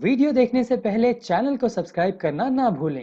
Video देखने से पहले चैनल को सब्सक्राइब करना ना भूलें।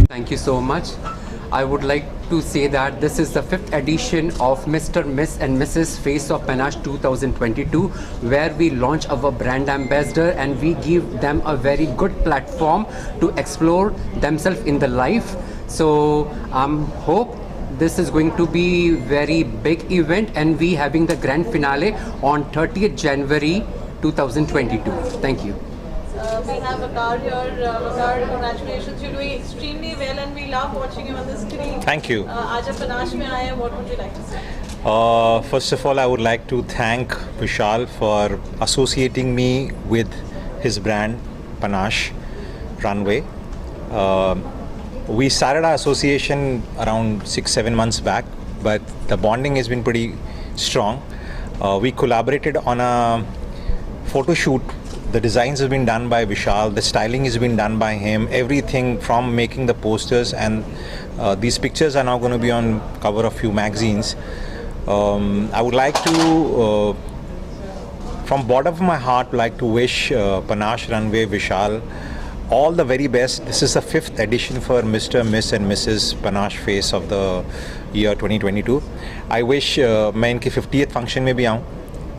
Thank you so much. I would like to say that this is the 5th edition of Mr. Miss and Mrs. Face of Panache 2022, where we launch our brand ambassador and we give them a very good platform to explore themselves in the life. So hope this is going to be very big event, and we having the grand finale on 30th January 2022. Thank you. We have Waqar here. Waqar, congratulations. You're doing extremely well and we love watching you on the screen. Thank you. आज आप panache में आए हैं, what would you like to say? First of all, I would like to thank Vishal for associating me with his brand Panache Runway. We started our association around 6-7 months back, but the bonding has been pretty strong. We collaborated on a photo shoot. The designs have been done by Vishal, the styling has been done by him, everything from making the posters, and these pictures are now going to be on cover of few magazines. I would like to, from bottom of my heart, like to wish Panache Runway Vishal all the very best. This is the 5th edition for Mr. Miss and Mrs. Panache Face of the year 2022. I wish मैं इनके 50th function में भी आऊँ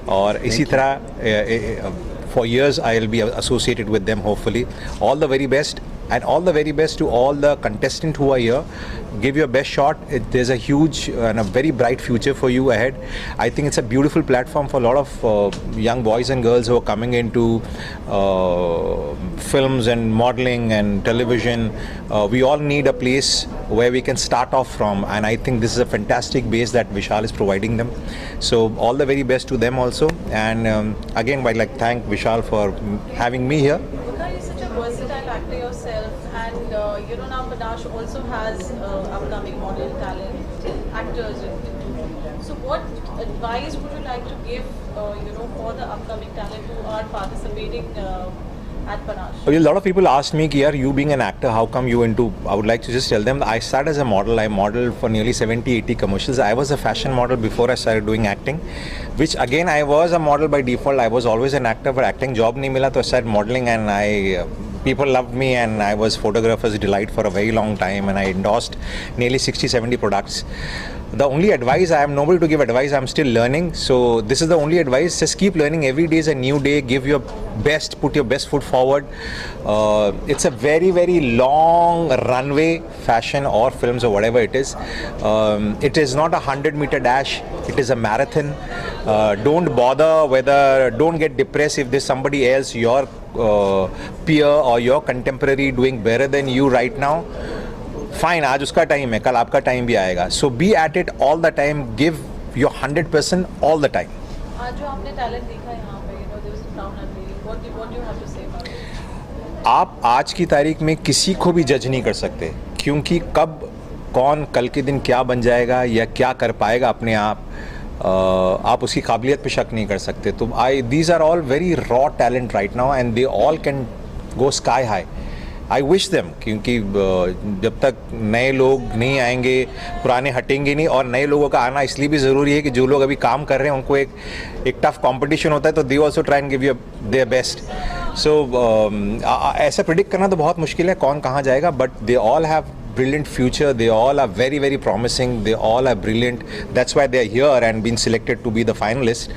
और इसी तरह for years I'll be associated with them, hopefully. All the very best, and all the very best to all the contestants who are here. Give your best shot. There's a huge and a very bright future for you ahead. I think it's a beautiful platform for a lot of young boys and girls who are coming into films and modeling and television. We all need a place where we can start off from, and I think this is a fantastic base that Vishal is providing them. So all the very best to them also, and again I'd like to thank Vishal for having me here. Waqar, you're such a versatile actor yourself, and now Panache also has upcoming model talent, actors. So what advice would you like to give, for the upcoming talent who are participating at Panache? A lot of people ask me, "Yaar, you being an actor, how come you into?" I would like to just tell them, I started as a model. I modeled for nearly 70-80 commercials. I was a fashion model before I started doing acting, which again I was a model by default. I was always an actor, but acting job nahi mila, so I started modeling, and people loved me, and I was photographer's delight for a very long time, and I endorsed nearly 60-70 products. The only advice, I am nobody to give advice, I'm still learning, so this is the only advice. Just keep learning. Every day is a new day. Give your best, put your best foot forward. It's a very, very long runway, fashion or films or whatever it is. It is not a 100-meter dash, it is a marathon. Don't bother don't get depressed if there's somebody else, your peer or your contemporary, doing better than you right now. Fine, आज उसका time है, कल आपका time भी आएगा. So be at it all the time. Give your 100% all the time. आज जो आपने टैलेंट देखा यहाँ पे, there was a crown unveiling. What do you have to say about it? आप आज की तारीख में किसी को भी जज नहीं कर सकते, क्योंकि कब कौन कल के दिन क्या बन जाएगा या क्या कर पाएगा अपने आप उसकी काबिलियत पे शक नहीं कर सकते. तो these are all very raw talent right now, and they all can go sky high. I wish them, क्योंकि जब तक नए लोग नहीं आएंगे पुराने हटेंगे नहीं, और नए लोगों का आना इसलिए भी ज़रूरी है कि जो लोग अभी काम कर रहे हैं उनको एक टफ कंपटीशन होता है, तो they also try and give you their best. So ऐसा प्रिडिक्ट करना तो बहुत मुश्किल है कौन कहाँ जाएगा, but they all have brilliant future. They all are very, very promising. They all are brilliant. That's why they are here and been selected to be the finalists.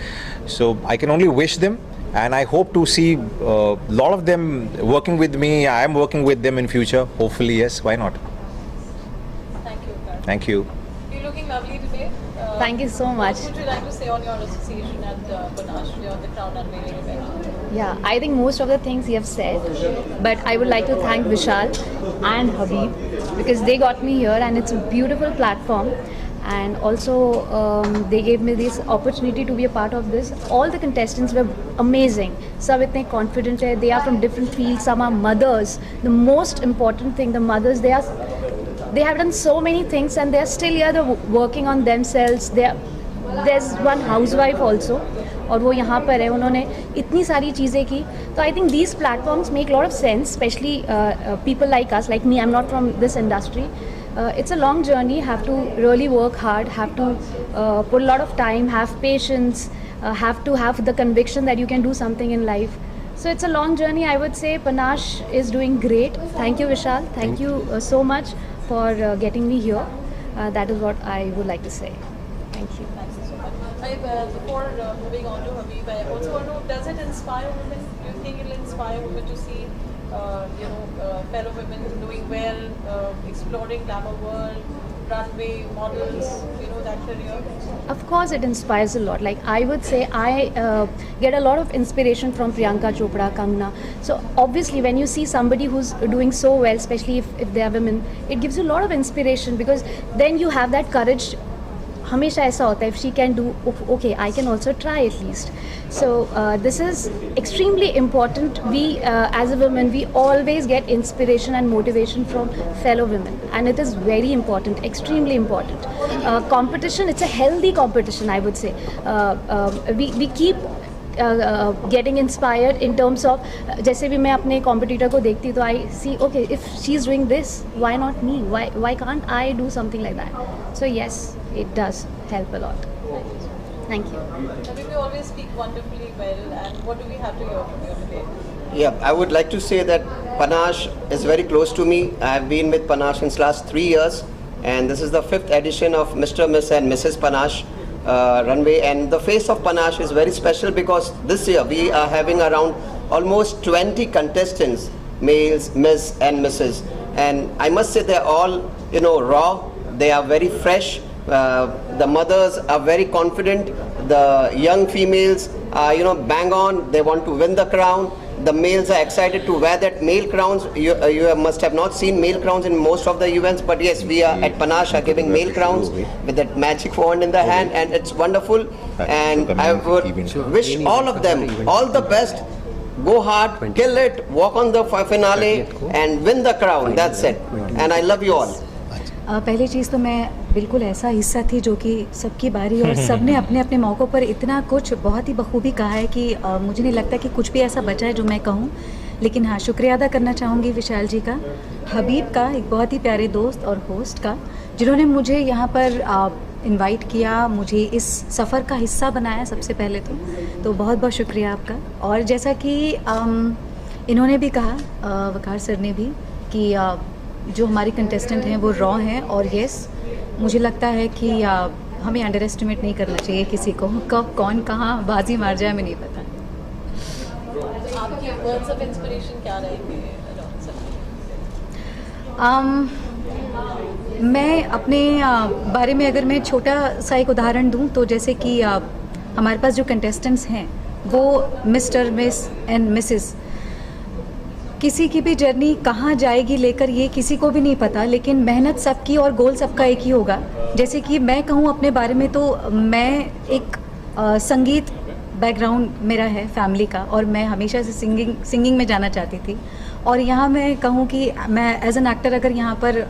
So I can only wish them, and I hope to see a lot of them working with me. I am working with them in future. Hopefully, yes. Why not? Thank you, Karan. Thank you. You're looking lovely today. Thank you so much. What would you like to say on your association at Panache, on the crown unveiling event? Yeah, I think most of the things you have said, but I would like to thank Vishal and Habib because they got me here, and it's a beautiful platform. And also, they gave me this opportunity to be a part of this. All the contestants were amazing. Some इतने confident है. They are from different fields. Some are mothers. The most important thing, the mothers, they have done so many things, and they are still here. They're working on themselves. There's one housewife also, और वो यहाँ पर है. उन्होंने इतनी सारी चीज़ें की. तो I think these platforms make a lot of sense, especially people like us, like me. I'm not from this industry. It's a long journey. Have to really work hard. Have to put a lot of time. Have patience. Have to have the conviction that you can do something in life. So it's a long journey. I would say Panache is doing great. Thank you, Vishal. Thank you so much for getting me here. That is what I would like to say. Thank you. Thank you so much. Before moving on to Habib, I also want to know, does it inspire women? Do you think it will inspire women to see, fellow women doing well, exploring glamour world, runway, models, that career? Of course, it inspires a lot. Like I would say, I get a lot of inspiration from Priyanka Chopra, Kangana. So obviously, when you see somebody who's doing so well, especially if they are women, it gives you a lot of inspiration because then you have that courage. हमेशा ऐसा होता है, if she can do, okay, I can also try at least. So this is extremely important. We as a woman, we always get inspiration and motivation from fellow women, and it is very important, extremely important. Competition, it's a healthy competition, I would say. We keep getting inspired in terms of जैसे भी मैं अपने competitor को देखती तो I see, okay, if she's doing this, why not me? Why can't I do something like that? So yes, it does help a lot. Thank you. Habib, you always speak wonderfully well, and what do we have to hear from you today? Yeah, I would like to say that Panache is very close to me. I have been with Panache since last 3 years, and this is the 5th edition of Mr. Miss and Mrs. Panache runway. And the face of Panache is very special because this year we are having around almost 20 contestants, males, Miss and Mrs. And I must say they're all, raw. They are very fresh. The mothers are very confident. The young females are, bang on. They want to win the crown. The males are excited to wear that male crowns. You must have not seen male crowns in most of the events, but yes, we are at Panache are giving male crowns with that magic wand in the hand, and it's wonderful. And I would wish all of them all the best. Go hard, kill it, walk on the finale, and win the crown. That's it. And I love you all. पहली चीज़ तो मैं बिल्कुल ऐसा हिस्सा थी जो कि सबकी बारी और सब ने अपने अपने मौक़ों पर इतना कुछ बहुत ही बखूबी कहा है कि मुझे नहीं लगता कि कुछ भी ऐसा बचा है जो मैं कहूँ. लेकिन हाँ, शुक्रिया अदा करना चाहूँगी विशाल जी का, हबीब का, एक बहुत ही प्यारे दोस्त और होस्ट का, जिन्होंने मुझे यहाँ पर इनवाइट किया, मुझे इस सफ़र का हिस्सा बनाया सबसे पहले तो बहुत बहुत शुक्रिया आपका. और जैसा कि इन्होंने भी कहा, वकार सर ने भी, कि जो हमारे कंटेस्टेंट हैं वो रॉ हैं. और यस, मुझे लगता है कि हमें अंडर एस्टिमेट नहीं करना चाहिए किसी को. कब कौन कहाँ बाजी मार जाए हमें नहीं पता. आपकी वर्ड्स ऑफ इंस्पिरेशन क्या रहेंगे? मैं अपने बारे में अगर मैं छोटा सा एक उदाहरण दूं तो जैसे कि हमारे पास जो कंटेस्टेंट्स हैं वो मिस्टर, मिस एंड मिसेस, किसी की भी जर्नी कहाँ जाएगी लेकर ये किसी को भी नहीं पता, लेकिन मेहनत सबकी और गोल सबका एक ही होगा. जैसे कि मैं कहूँ अपने बारे में तो मैं एक संगीत बैकग्राउंड मेरा है फैमिली का, और मैं हमेशा से सिंगिंग में जाना चाहती थी. और यहाँ मैं कहूँ कि मैं एज एन एक्टर अगर यहाँ पर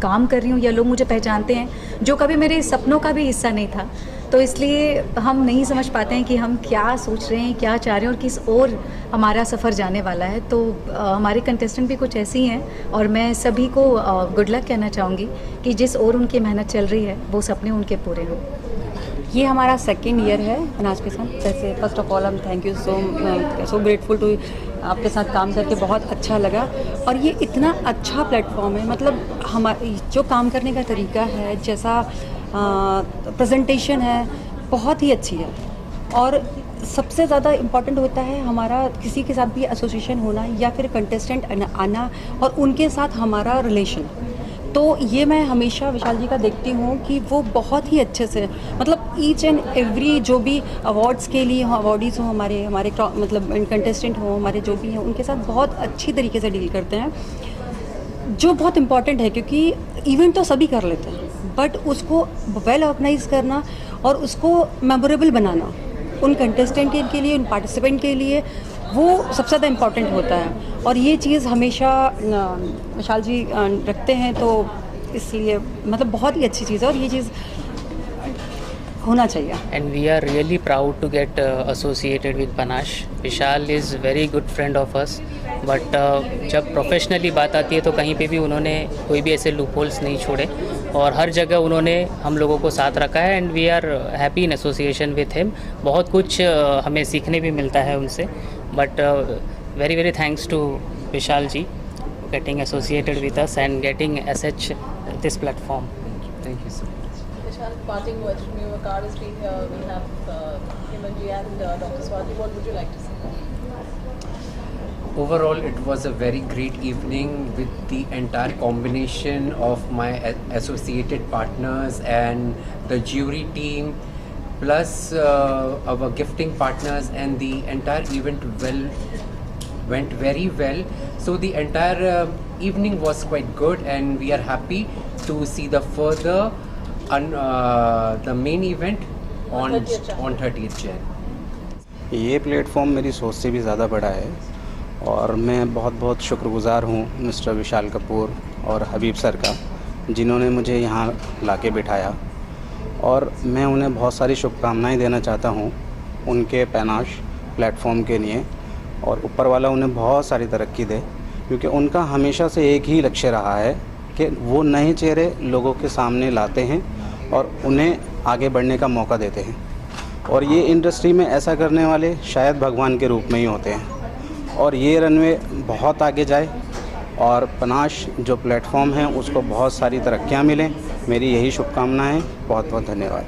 काम कर रही हूँ या लोग मुझे पहचानते हैं, जो कभी मेरे सपनों का भी हिस्सा नहीं था, तो इसलिए हम नहीं समझ पाते हैं कि हम क्या सोच रहे हैं, क्या चाह रहे हैं और किस ओर हमारा सफ़र जाने वाला है. तो हमारे कंटेस्टेंट भी कुछ ऐसे ही हैं, और मैं सभी को गुड लक कहना चाहूँगी कि जिस ओर उनकी मेहनत चल रही है वो सपने उनके पूरे हों. ये हमारा सेकेंड ईयर है पनाश के साथ। जैसे फर्स्ट ऑफ ऑल हम thank you so grateful to आपके साथ काम करके बहुत अच्छा लगा। और ये इतना अच्छा प्लेटफॉर्म है, मतलब हमारे जो काम करने का तरीका है, जैसा प्रेजेंटेशन है, बहुत ही अच्छी है। और सबसे ज़्यादा इम्पॉर्टेंट होता है हमारा किसी के साथ भी एसोसिएशन होना या फिर कंटेस्टेंट आना और उनके साथ हमारा रिलेशन। तो ये मैं हमेशा विशाल जी का देखती हूँ कि वो बहुत ही अच्छे से, मतलब ईच एंड एवरी जो भी अवार्ड्स के लिए अवार्डीज़ हों, हमारे मतलब कंटेस्टेंट हों, हमारे जो भी हैं, उनके साथ बहुत अच्छी तरीके से डील करते हैं, जो बहुत इम्पॉर्टेंट है। क्योंकि इवेंट तो सभी कर लेते हैं, बट उसको वेल ऑर्गेनाइज करना और उसको मेमोरेबल बनाना उन कंटेस्टेंट के लिए, उन पार्टिसिपेंट के लिए, वो सबसे ज़्यादा इम्पॉर्टेंट होता है। और ये चीज़ हमेशा विशाल जी रखते हैं, तो इसलिए मतलब बहुत ही अच्छी चीज़ है और ये चीज़ होना चाहिए। And we are really proud to get associated with Panache. Vishal is very good friend of us, but जब प्रोफेशनली बात आती है तो कहीं पे भी उन्होंने कोई भी ऐसे लूप होल्स नहीं छोड़े और हर जगह उन्होंने हम लोगों को साथ रखा है। And we are happy in association with him. बहुत कुछ हमें सीखने भी मिलता है उनसे। But very very thanks to Vishal ji getting associated with us and getting SH this platform. Thank you so much. Vishal, parting words from you. Akar is being here. We have Himanji and Dr. Swati. What would you like to say? Overall, it was a very great evening with the entire combination of my associated partners and the jury team, plus our gifting partners, and the entire event went very well. So the entire evening was quite good, and we are happy to see the further the main event on 30th Jan. ये platform मेरी सोच से भी ज़्यादा बड़ा है और मैं बहुत बहुत शुक्रगुज़ार हूँ मिस्टर विशाल कपूर और हबीब सर का, जिन्होंने मुझे यहाँ लाके बिठाया। और मैं उन्हें बहुत सारी शुभकामनाएं देना चाहता हूँ उनके पैनाश प्लेटफॉर्म के लिए, और ऊपर वाला उन्हें बहुत सारी तरक्की दे, क्योंकि उनका हमेशा से एक ही लक्ष्य रहा है कि वो नए चेहरे लोगों के सामने लाते हैं और उन्हें आगे बढ़ने का मौका देते हैं। और ये इंडस्ट्री में ऐसा करने वाले शायद भगवान के रूप में ही होते हैं। और ये रनवे बहुत आगे जाए और पनाश जो प्लेटफॉर्म है उसको बहुत सारी तरक्कियां मिलें, मेरी यही शुभकामना है। बहुत बहुत धन्यवाद।